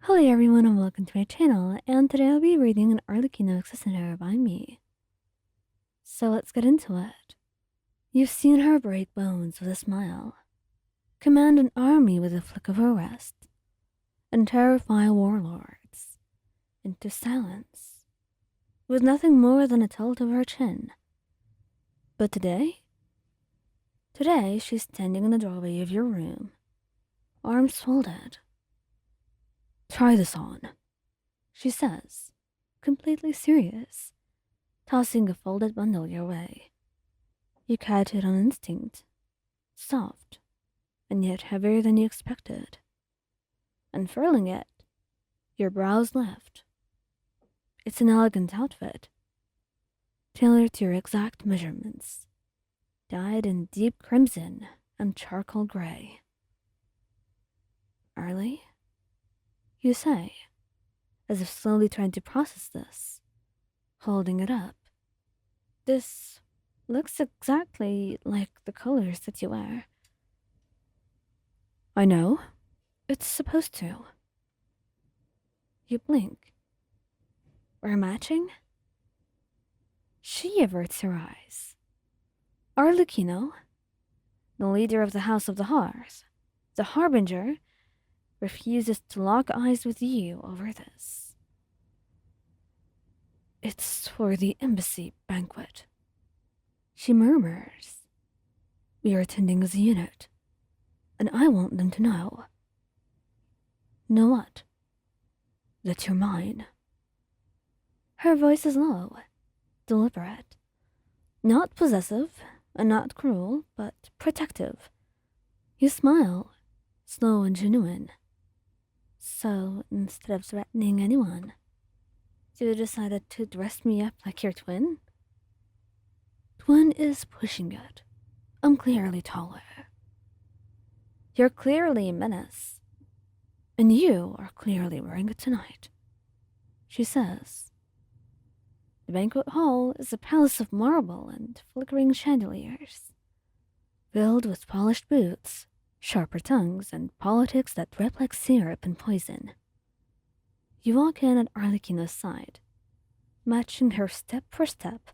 Hello everyone and welcome to my channel, and today I'll be reading an Arlecchino Listener by me. So let's get into it. You've seen her break bones with a smile, command an army with a flick of her wrist, and terrify warlords into silence with nothing more than a tilt of her chin. But today she's standing in the doorway of your room, arms folded. "Try this on," she says, completely serious, tossing a folded bundle your way. You catch it on instinct, soft, and yet heavier than you expected. Unfurling it, your brows lift. It's an elegant outfit, tailored to your exact measurements, dyed in deep crimson and charcoal gray. "Arlie?" you say, as if slowly trying to process this, holding it up. "This looks exactly like the colors that you wear." "I know. It's supposed to." You blink. "We're matching?" She averts her eyes. Arlecchino, the leader of the House of the Hearth, the Harbinger, refuses to lock eyes with you over this. "It's for the embassy banquet," she murmurs. "We are attending as a unit, and I want them to know." "Know what?" "That you're mine." Her voice is low, deliberate, not possessive and not cruel, but protective. You smile, slow and genuine. "So, instead of threatening anyone, you decided to dress me up like your twin?" "Twin is pushing it. I'm clearly taller." "You're clearly a menace." "And you are clearly wearing it tonight," she says. The banquet hall is a palace of marble and flickering chandeliers, filled with polished boots, sharper tongues, and politics that drip like syrup and poison. You walk in at Arlecchino's side, matching her step for step,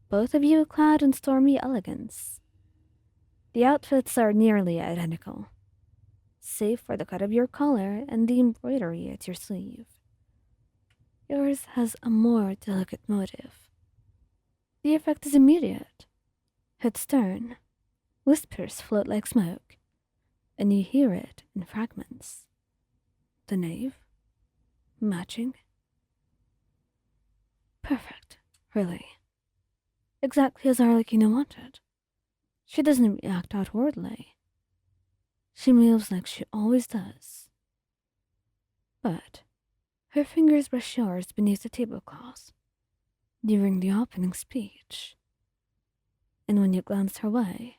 both of you clad in stormy elegance. The outfits are nearly identical, save for the cut of your collar and the embroidery at your sleeve. Yours has a more delicate motive. The effect is immediate. Head stern, whispers float like smoke, and you hear it in fragments. The knave? Matching? Perfect, really. Exactly as Arlecchino wanted. She doesn't react outwardly. She moves like she always does. But her fingers brush yours beneath the tablecloth during the opening speech. And when you glance her way,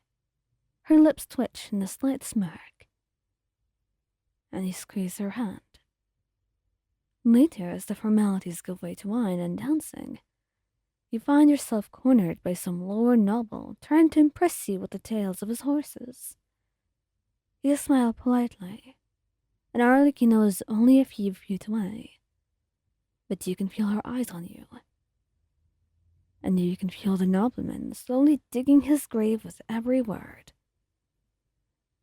her lips twitch in a slight smirk, and you squeeze her hand. Later, as the formalities give way to wine and dancing, you find yourself cornered by some lower noble trying to impress you with the tales of his horses. You smile politely, and Arlecchino is only a few feet away, but you can feel her eyes on you. And you can feel the nobleman slowly digging his grave with every word.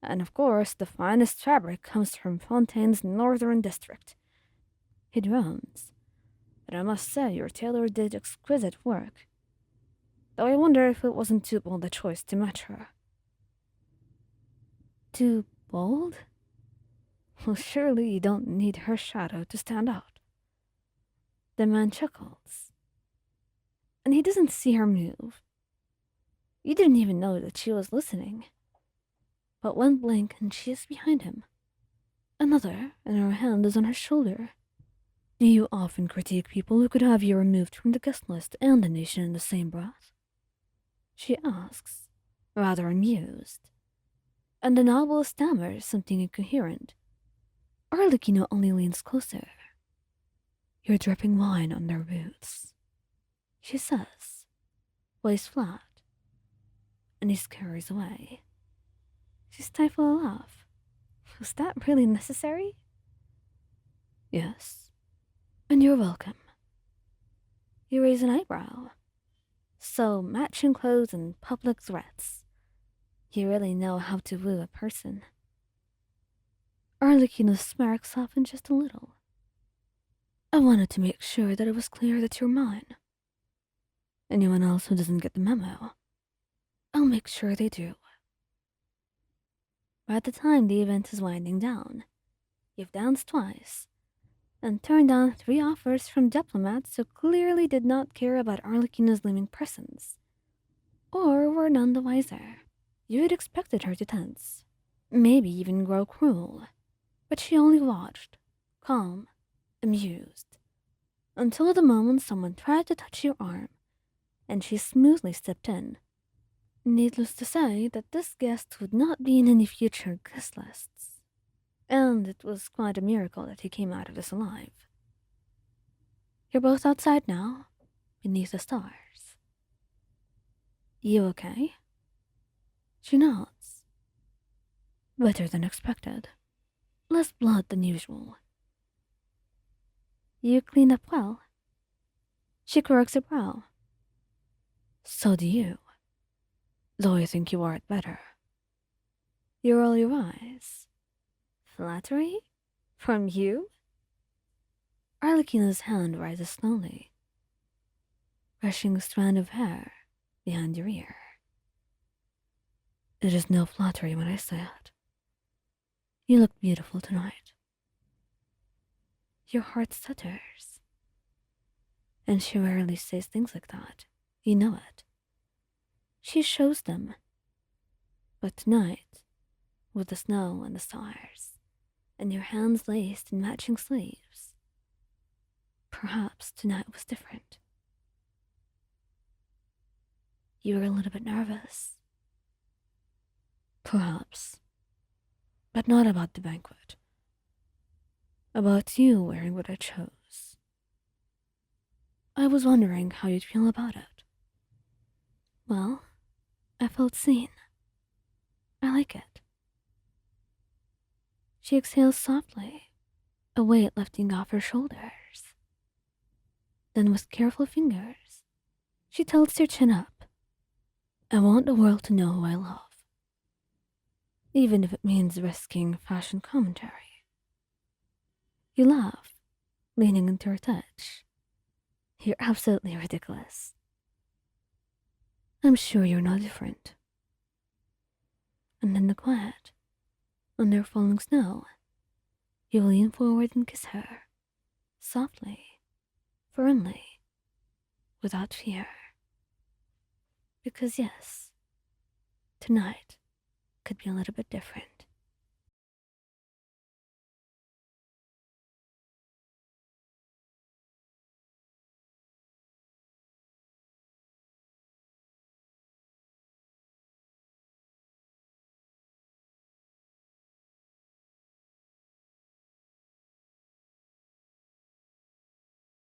"And of course, the finest fabric comes from Fontaine's northern district," he drones. "But I must say your tailor did exquisite work. Though I wonder if it wasn't too bold a choice to match her." "Too bold?" "Well, surely you don't need her shadow to stand out." The man chuckles, and he doesn't see her move. You didn't even know that she was listening. But one blink and she is behind him. Another, and her hand is on his shoulder. "Do you often critique people who could have you removed from the guest list and the nation in the same breath?" she asks, rather amused. And the noble stammers something incoherent. Arlecchino only leans closer. "You're dripping wine on their boots," she says, voice flat, and he scurries away. She stifles a laugh. Was that really necessary? Yes, and you're welcome. You raise an eyebrow. So, matching clothes and public threats. You really know how to woo a person. Arlecchino's smirk softened just a little. I wanted to make sure that it was clear that you're mine. Anyone else who doesn't get the memo, I'll make sure they do. By the time the event is winding down, you've danced twice and turned down 3 offers from diplomats who clearly did not care about Arlecchino's looming presence, or were none the wiser. You had expected her to tense, maybe even grow cruel, but she only watched, calm, amused, until the moment someone tried to touch your arm, and she smoothly stepped in. Needless to say that this guest would not be in any future guest lists, and it was quite a miracle that he came out of this alive. You're both outside now, beneath the stars. You okay? She nods. Better than expected. Less blood than usual. You cleaned up well. She corrects her brow. So do you. Though I think you are it better. You roll your eyes. Flattery? From you? Arlecchino's hand rises slowly, brushing a strand of hair behind your ear. It is no flattery when I say it. You look beautiful tonight. Your heart stutters. And she rarely says things like that. You know it. She shows them. But tonight, with the snow and the stars, and your hands laced in matching sleeves, perhaps tonight was different. You were a little bit nervous. Perhaps. But not about the banquet. About you wearing what I chose. I was wondering how you'd feel about it. Well, I felt seen. I like it. She exhales softly, a weight lifting off her shoulders. Then with careful fingers, she tilts your chin up. I want the world to know who I love. Even if it means risking fashion commentary. You laugh, leaning into her touch. You're absolutely ridiculous. I'm sure you're not different. And in the quiet, under falling snow, you lean forward and kiss her, softly, firmly, without fear. Because yes, tonight could be a little bit different.